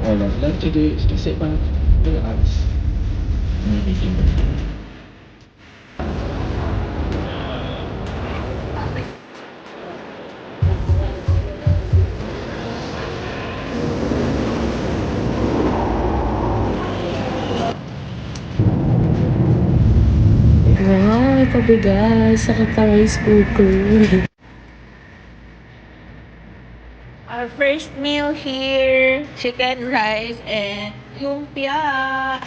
All I'm left to do is to sit back, relax, and maybe think. Wow, pabigas. Sakit pa rice cooker. Our first meal here, chicken rice and lumpia.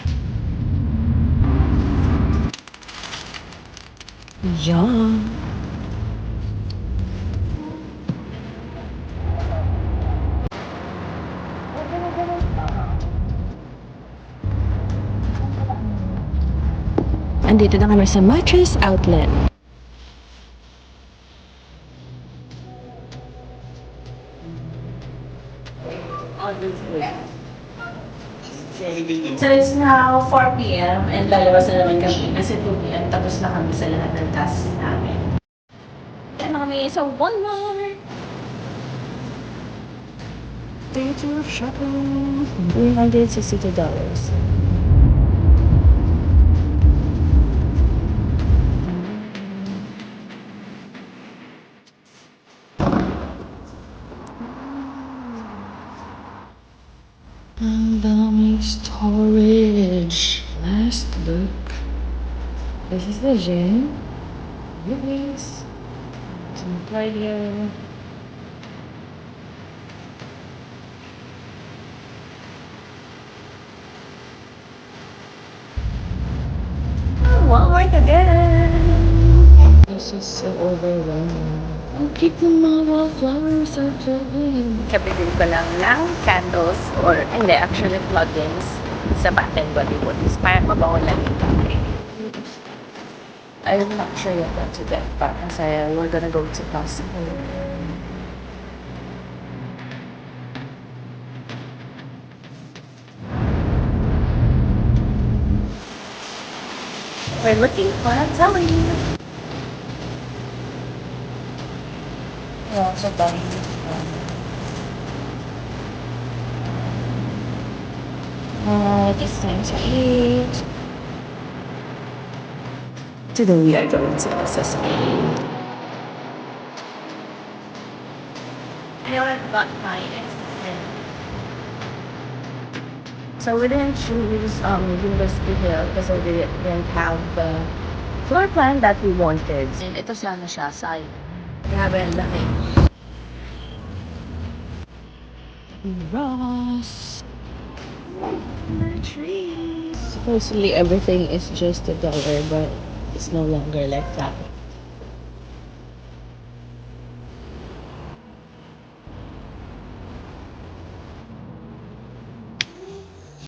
Yum. Andito na kami sa Mattress Outlet. So it's now 4 p.m. and lalabas na naman kami kasi 2 p.m. tapos na kami sa lahat ng tasks namin. Yan na kami sa Walmart. Day two of shopping. $362. Ang daming storage. Last look. This is the gym. Movies. Some cardio. Walmart again. This is so overwhelming. I'll keep the mga flowers are flowing. Kabili ko lang ng candles or hindi, actually plugins sa Bath and Body Works para mabango lang yung bahay. I'm not sure yet what to get, but kasi we're gonna go to Costco. We're looking for a telly. We're also buying it's time to eat. Today we are going to Sesame. I want got my S10. So we didn't choose University Hill because we didn't have the floor plan that we wanted. And ito sana siya, side. Grabe ang laki. Ross. The tree. Supposedly everything is just $1, but it's no longer like that.